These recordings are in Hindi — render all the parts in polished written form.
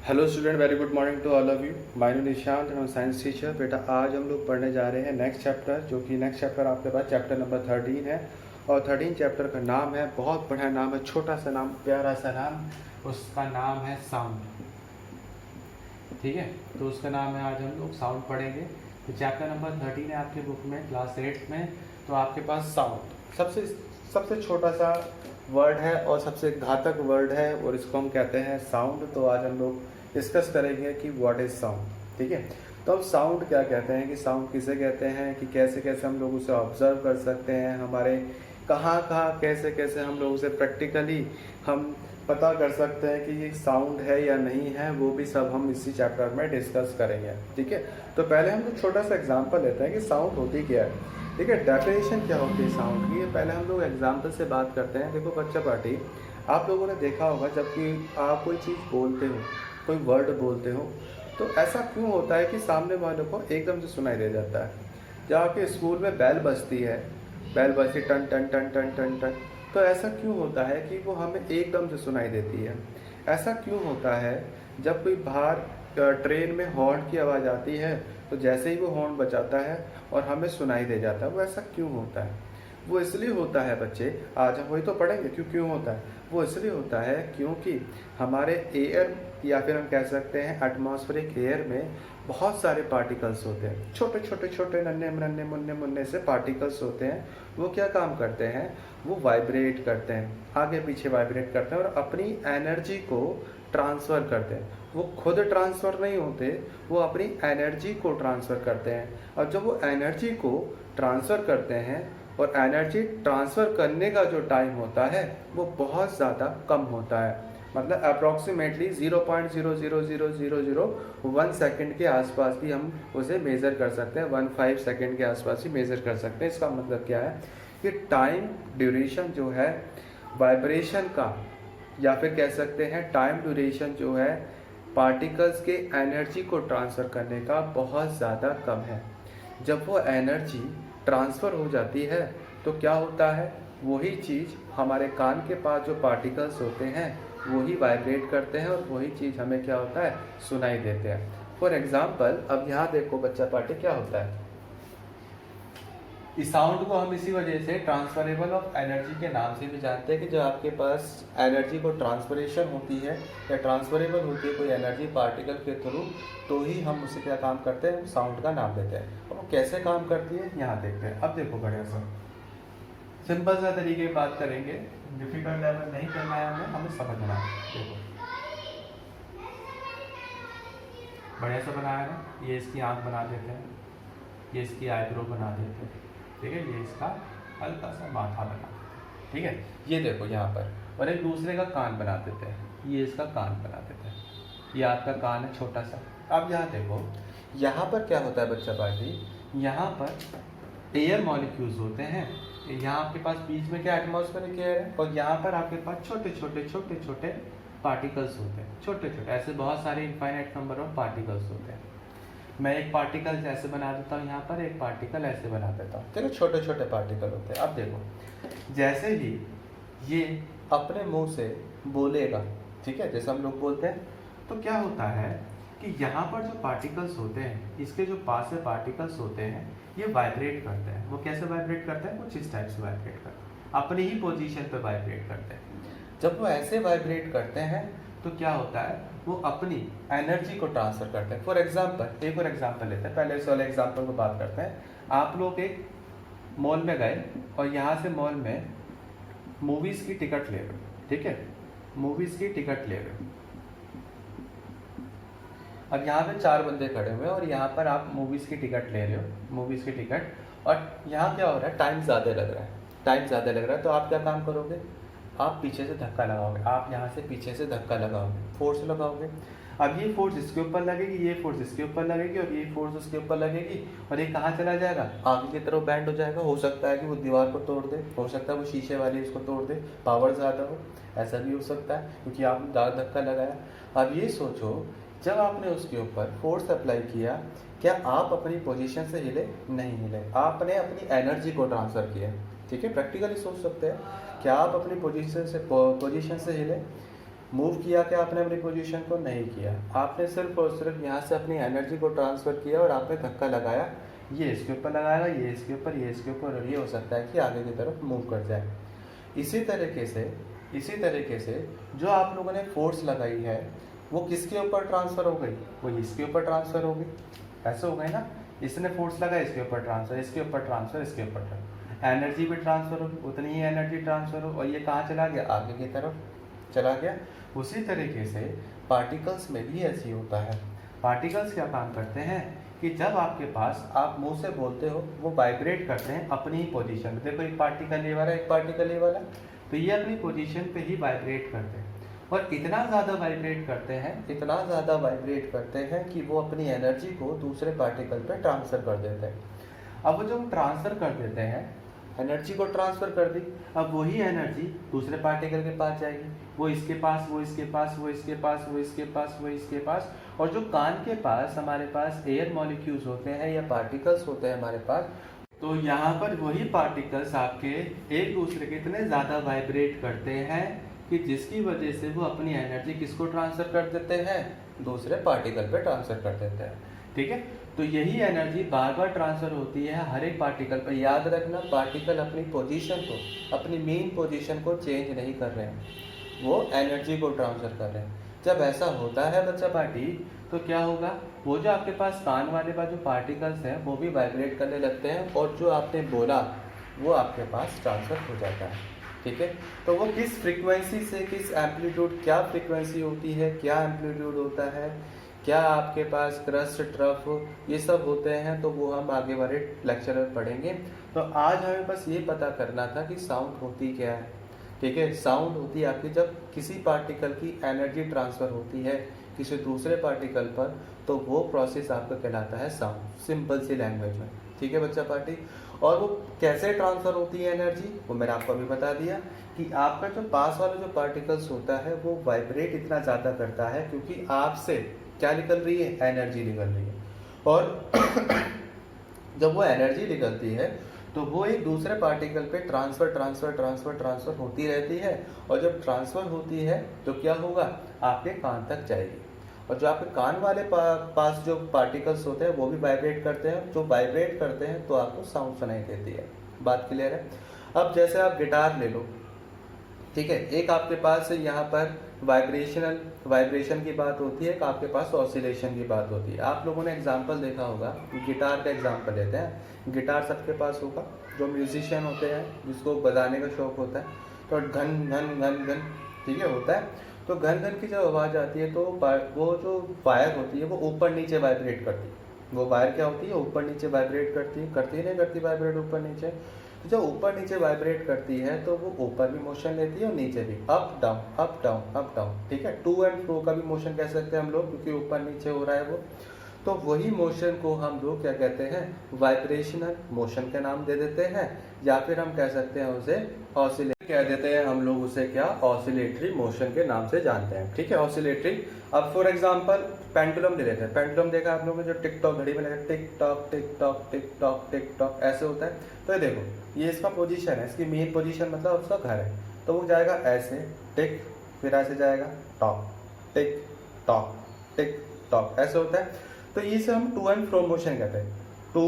Hello student, very good morning to all of you. My name Nishant and science teacher. बेटा आज हम लोग पढ़ने जा रहे हैं नेक्स्ट चैप्टर, जो कि नेक्स्ट चैप्टर आपके पास चैप्टर नंबर 13 है। और 13 चैप्टर का नाम है, बहुत बढ़िया नाम है, छोटा सा नाम, प्यारा सा नाम, उसका नाम है साउंड। ठीक है, तो उसका नाम है, आज हम लोग साउंड पढ़ेंगे। तो चैप्टर नंबर 13 है आपके बुक में, क्लास 8 में। तो आपके पास साउंड सबसे सबसे छोटा सा वर्ड है और सबसे घातक वर्ड है, और इसको हम कहते हैं साउंड। तो आज हम लोग डिस्कस करेंगे कि व्हाट इज साउंड। ठीक है, तो अब साउंड क्या कहते हैं, कि साउंड किसे कहते हैं, कि कैसे कैसे हम लोग उसे ऑब्जर्व कर सकते हैं, हमारे कहाँ कहाँ कैसे कैसे हम लोग उसे प्रैक्टिकली हम पता कर सकते हैं कि ये साउंड है या नहीं है, वो भी सब हम इसी चैप्टर में डिस्कस करेंगे। ठीक है, तो पहले हम लोग छोटा सा एग्जांपल लेते हैं कि साउंड होती क्या है। ठीक है, डेफिनेशन क्या होती है साउंड की, पहले हम लोग एग्जांपल से बात करते हैं। देखो बच्चा पार्टी, आप लोगों ने देखा होगा जबकि आप कोई चीज़ बोलते हो, कोई वर्ड बोलते हो, तो ऐसा क्यों होता है कि सामने वालों को एकदम से सुनाई दे जाता है। जब आपके स्कूल में बैल बजती है, बैल बजती टन टन टन टन टन टन, तो ऐसा क्यों होता है कि वो हमें एकदम से सुनाई देती है। ऐसा क्यों होता है जब कोई बाहर ट्रेन में हॉर्न की आवाज़ आती है, तो जैसे ही वो हॉर्न बजाता है और हमें सुनाई दे जाता है, वो ऐसा क्यों होता है। वो इसलिए होता है बच्चे, आज हम वही तो पढ़ेंगे क्यों क्यों होता है। वो इसलिए होता है क्योंकि हमारे एयर, या फिर हम कह सकते हैं एटमॉस्फेरिक एयर में बहुत सारे पार्टिकल्स होते हैं, छोटे छोटे छोटे नन्हे नन्हे मुन्ने मुन्ने से पार्टिकल्स होते हैं। वो क्या काम करते हैं, वो वाइब्रेट करते हैं, आगे पीछे वाइब्रेट करते हैं और अपनी एनर्जी को ट्रांसफ़र करते हैं। वो खुद ट्रांसफ़र नहीं होते, वो अपनी एनर्जी को ट्रांसफ़र करते हैं। और जब वो एनर्जी को ट्रांसफ़र करते हैं, और एनर्जी ट्रांसफ़र करने का जो टाइम होता है वो बहुत ज़्यादा कम होता है, मतलब अप्रॉक्सीमेटली 0.0000001 सेकेंड के आसपास भी हम उसे मेज़र कर सकते हैं, 15 सेकेंड के आसपास ही मेज़र कर सकते हैं। इसका मतलब क्या है कि टाइम ड्यूरेशन जो है वाइब्रेशन का, या फिर कह सकते हैं टाइम ड्यूरेशन जो है पार्टिकल्स के एनर्जी को ट्रांसफ़र करने का बहुत ज़्यादा कम है। जब वो एनर्जी ट्रांसफ़र हो जाती है तो क्या होता है, वही चीज़ हमारे कान के पास जो पार्टिकल्स होते हैं वही वाइब्रेट करते हैं, और वही चीज़ हमें क्या होता है, सुनाई देते हैं। फॉर एग्जाम्पल, अब यहाँ देखो बच्चा पार्टी, क्या होता है, इस साउंड को हम इसी वजह से ट्रांसफरेबल ऑफ एनर्जी के नाम से भी जानते हैं, कि जब आपके पास एनर्जी को ट्रांसफरेशन होती है या ट्रांसफरेबल होती है कोई एनर्जी पार्टिकल के थ्रू, तो ही हम उसे क्या काम करते हैं, साउंड का नाम देते हैं। और वो कैसे काम करती है यहाँ देखते हैं। अब देखो बढ़िया सा सिंपल सा तरीके की बात करेंगे, डिफिकल्ट लेवल नहीं करना है हमें समझना है। देखो बढ़िया सा बनाया ना, ये इसकी आँख बना देते हैं, ये इसकी आईब्रो बना देते हैं, ठीक है, ये इसका हल्का सा माथा बना देते हैं। ठीक है, ये देखो यहाँ पर, और एक दूसरे का कान बना देते हैं, ये इसका कान बना देते हैं, ये आपका कान है छोटा सा। अब यहाँ देखो, यहाँ पर क्या होता है बच्चा पार्टी, यहाँ पर एयर मॉलिक्यूल्स होते हैं, यहाँ आपके पास बीच में क्या एटमॉस्फेरिक एयर है, और यहाँ पर आपके पास छोटे छोटे छोटे छोटे पार्टिकल्स होते हैं, छोटे छोटे, ऐसे बहुत सारे इनफाइनाइट नंबर ऑफ पार्टिकल्स होते हैं। मैं एक पार्टिकल ऐसे बना देता हूँ, यहाँ पर एक पार्टिकल ऐसे बना देता हूँ, देखो छोटे छोटे पार्टिकल होते हैं। अब देखो जैसे ही ये अपने मुंह से बोलेगा, ठीक है, जैसे हम लोग बोलते हैं, तो क्या होता है कि यहाँ पर जो पार्टिकल्स होते हैं, इसके जो पास से पार्टिकल्स होते हैं, ये वाइब्रेट करते हैं। वो कैसे वाइब्रेट करते हैं, कुछ इस टाइप से वाइब्रेट करते हैं, अपनी ही पोजीशन पे वाइब्रेट करते हैं। जब वो ऐसे वाइब्रेट करते हैं तो क्या होता है, वो अपनी एनर्जी को ट्रांसफर करते हैं। फॉर एग्जाम्पल, एक और एग्जाम्पल लेते हैं, पहले इस वाले एग्जाम्पल को बात करते हैं। आप लोग एक मॉल में गए और यहाँ से मॉल में मूवीज़ की टिकट ले रहे हो, ठीक है, मूवीज़ की टिकट ले रहे हो। अब यहाँ पे 4 बंदे खड़े हुए हैं और यहाँ पर आप मूवीज़ की टिकट ले रहे हो, मूवीज़ की टिकट, और यहाँ क्या हो रहा है, टाइम ज़्यादा लग रहा है, टाइम ज़्यादा लग रहा है, तो आप क्या काम करोगे, आप पीछे से धक्का लगाओगे, आप यहाँ से पीछे से धक्का लगाओगे, फोर्स लगाओगे। अब ये फोर्स इसके ऊपर लगेगी, ये फोर्स इसके ऊपर लगेगी, और ये फोर्स उसके ऊपर लगेगी, और ये कहाँ चला जाएगा, आगे की तरफ बैंड हो जाएगा। हो सकता है कि वो दीवार को तोड़ दे, हो सकता है वो शीशे वाले इसको तोड़ दे, पावर ज़्यादा हो, ऐसा भी हो सकता है क्योंकि आपने ज़्यादा धक्का लगाया। अब ये सोचो, जब आपने उसके ऊपर फोर्स अप्लाई किया, क्या आप अपनी पोजीशन से हिले, नहीं हिले, आपने अपनी एनर्जी को ट्रांसफ़र किया। ठीक है, प्रैक्टिकली सोच सकते हैं, क्या आप अपनी पोजीशन से हिले, मूव किया क्या आपने अपनी पोजीशन को? नहीं किया। आपने सिर्फ और सिर्फ यहाँ से अपनी एनर्जी को ट्रांसफ़र किया और आपने धक्का लगाया, ये इसके ऊपर लगाएगा, ये इसके ऊपर, ये इसके ऊपर, और ये हो सकता है कि आगे की तरफ मूव कर जाए। इसी तरीके से जो आप लोगों ने फोर्स लगाई है वो किसके ऊपर ट्रांसफ़र हो गई? वो इसके ऊपर ट्रांसफ़र हो गई। ऐसे हो गई ना, इसने फोर्स लगाया, इसके ऊपर ट्रांसफ़र, इसके ऊपर ट्रांसफ़र, इसके ऊपर ट्रांसफ़र, एनर्जी भी ट्रांसफ़र होगी, उतनी ही एनर्जी ट्रांसफ़र हो, और ये कहाँ चला गया? आगे की तरफ चला गया। उसी तरीके से पार्टिकल्स में भी ऐसे ही होता है। पार्टिकल्स क्या काम करते हैं कि जब आपके पास, आप मुंह से बोलते हो, वो वाइब्रेट करते हैं अपनी ही पोजीशन पे। देखो एक पार्टिकल ये वाला, एक पार्टिकल ये वाला, तो ये अपनी पोजीशन पे ही वाइब्रेट करते हैं, और इतना ज़्यादा वाइब्रेट करते हैं, इतना ज़्यादा वाइब्रेट करते हैं कि वो अपनी एनर्जी को दूसरे पार्टिकल पे ट्रांसफ़र कर देते हैं। अब वो जो ट्रांसफ़र कर देते हैं, एनर्जी को ट्रांसफ़र कर दी, अब वही एनर्जी दूसरे पार्टिकल के पास जाएगी, वो इसके पास, वो इसके पास, वो इसके पास, वो इसके पास, वो इसके पास, और जो कान के पास हमारे पास एयर मॉलिक्यूल्स होते हैं या पार्टिकल्स होते हैं हमारे पास, तो यहाँ पर वही पार्टिकल्स आपके एक दूसरे के इतने ज़्यादा वाइब्रेट करते हैं कि जिसकी वजह से वो अपनी एनर्जी किसको ट्रांसफ़र कर देते हैं? दूसरे पार्टिकल पे ट्रांसफ़र कर देते हैं। ठीक है, तो यही एनर्जी बार बार ट्रांसफ़र होती है हर एक पार्टिकल पर। याद रखना, पार्टिकल अपनी पोजीशन को, अपनी मेन पोजीशन को चेंज नहीं कर रहे हैं, वो एनर्जी को ट्रांसफ़र कर रहे हैं। जब ऐसा होता है बच्चा पार्टी, तो क्या होगा? वो जो आपके पास कान वाले जो पार्टिकल्स हैं वो भी वाइब्रेट करने लगते हैं, और जो आपने बोला वो आपके पास ट्रांसफ़र हो जाता है। ठीक है, तो वो किस फ्रीक्वेंसी से, किस एम्पलीट्यूड, क्या फ्रीक्वेंसी होती है, क्या एम्पलीट्यूड होता है, क्या आपके पास क्रस्ट, ट्रफ, ये सब होते हैं, तो वो हम आगे वाले लेक्चर में पढ़ेंगे। तो आज हमें बस ये पता करना था कि साउंड होती क्या है। ठीक है, साउंड होती है आपकी जब किसी पार्टिकल की एनर्जी ट्रांसफ़र होती है किसी दूसरे पार्टिकल पर, तो वो प्रोसेस आपका कहलाता है साउंड, सिंपल सी लैंग्वेज में। ठीक है बच्चा पार्टी, और वो कैसे ट्रांसफ़र होती है एनर्जी, वो मैंने आपको अभी बता दिया कि आपका जो पास वाला जो पार्टिकल्स होता है वो वाइब्रेट इतना ज़्यादा करता है क्योंकि आपसे क्या निकल रही है? एनर्जी निकल रही है, और जब वो एनर्जी निकलती है तो वो एक दूसरे पार्टिकल पे ट्रांसफ़र होती रहती है, और जब ट्रांसफ़र होती है तो क्या होगा? आपके कान तक जाएगी, और जो आपके कान वाले पास जो पार्टिकल्स होते हैं वो भी वाइब्रेट करते हैं। जो वाइब्रेट करते हैं तो आपको साउंड सुनाई देती है। बात क्लियर है? अब जैसे आप गिटार ले लो, ठीक है, एक आपके पास यहाँ पर वाइब्रेशन की बात होती है, एक आपके पास ऑसिलेशन की बात होती है। आप लोगों ने एग्जांपल देखा होगा, गिटार का एग्जांपल लेते हैं। गिटार सबके पास होगा, जो म्यूजिशियन होते हैं जिसको बजाने का शौक होता है, तो घन घन घन घन, ठीक है, होता है। तो घन घन की जब आवाज़ आती है तो वो जो वायर होती है वो ऊपर नीचे वाइब्रेट करती है। वो वायर क्या होती है? ऊपर नीचे वाइब्रेट करती है, नहीं करती वाइब्रेट ऊपर नीचे? तो जब ऊपर नीचे वाइब्रेट करती है तो वो ऊपर भी मोशन लेती है और नीचे भी, up down up down up down. ठीक है, टू एंड फ्रो का भी मोशन कह सकते हैं हम लोग, क्योंकि ऊपर नीचे हो रहा है वो। तो वही मोशन को हम लोग क्या कहते हैं? वाइब्रेशनल मोशन का नाम दे देते हैं, या फिर हम कह सकते हैं उसे ऑसिलेटरी कह देते हैं। हम लोग उसे क्या? ऑसिलेटरी मोशन के नाम से जानते हैं। ठीक है, ऑसिलेटरी। अब फॉर एग्जांपल पेंडुलम ले लेते हैं। पेंडुलम देखा आप लोगों ने, जो टिक टॉक घड़ी में लगा, tick tock tick tock tick tock tick tock ऐसे होता है। तो ये देखो, ये इसका पोजीशन है, इसकी मेन पोजीशन मतलब उसका घर है। तो वो जाएगा ऐसे, टिक, फिर ऐसे जाएगा tock tick tock tick tock, ऐसे होता है। तो इसे हम टू एंड फ्रो मोशन कहते हैं। टू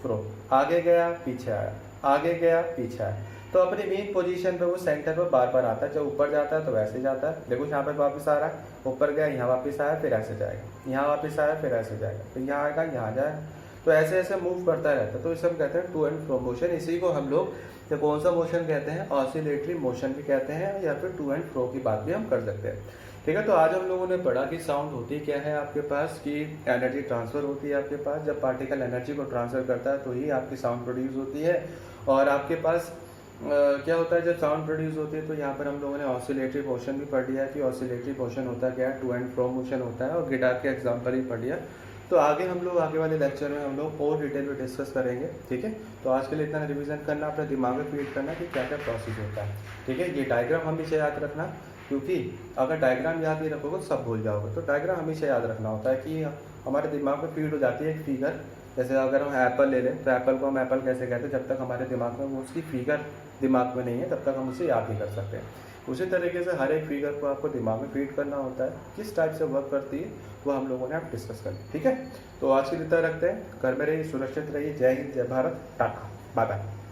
फ्रो, आगे गया पीछे आया, आगे गया पीछे आया। तो अपनी मेन पोजीशन पे वो सेंटर पर बार बार आता है। जब ऊपर जाता है तो वैसे जाता है, देखो यहाँ पे वापस आ रहा है, ऊपर गया, यहाँ वापस आया, फिर ऐसे जाएगा, यहाँ वापस आया, फिर ऐसे जाएगा, फिर यहाँ आएगा, यहाँ जाएगा। तो ऐसे ऐसे मूव करता रहता है। तो इसे हम कहते हैं टू एंड फ्रो मोशन। इसी को हम लोग कौन सा मोशन कहते हैं? ऑसिलेटरी मोशन भी कहते हैं, या फिर टू एंड फ्रो की बात भी हम कर सकते हैं। ठीक है, तो आज हम लोगों ने पढ़ा कि साउंड होती क्या है आपके पास, कि एनर्जी ट्रांसफ़र होती है आपके पास। जब पार्टिकल एनर्जी को ट्रांसफ़र करता है तो ही आपकी साउंड प्रोड्यूस होती है। और आपके पास क्या होता है जब साउंड प्रोड्यूस होती है? तो यहाँ पर हम लोगों ने ऑसिलेटरी मोशन भी पढ़ लिया कि ऑसिलेटरी मोशन होता क्या है, टू एंड फ्रो मोशन होता है, और गिटार के एग्जाम्पल ही पढ़ लिया। तो आगे हम लोग आगे वाले लेक्चर में हम लोग और डिटेल में डिस्कस करेंगे। ठीक है, तो आज के लिए इतना रिवीजन करना, अपने दिमाग में फीड करना कि क्या क्या प्रोसेस होता है। ठीक है, ये डायग्राम हमेशा याद रखना, क्योंकि अगर डायग्राम याद नहीं रखोगे तो सब भूल जाओगे। तो डायग्राम हमेशा याद रखना होता है कि हमारे दिमाग में फीड हो जाती है एक फिगर। जैसे अगर हम एप्पल ले लें तो एप्पल को हम एप्पल कैसे कहते हैं? जब तक हमारे दिमाग में वो उसकी फिगर दिमाग में नहीं है तब तक हम उसे याद नहीं कर सकते। उसी तरीके से हर एक फिगर को आपको दिमाग में फीड करना होता है, किस टाइप से वर्क करती है वो हम लोगों ने आप डिस्कस कर ली। ठीक है, तो आज के लिए इतना रखते हैं। घर में रहिए, सुरक्षित रहिए। जय हिंद, जय भारत, टाटा, बाय बाय।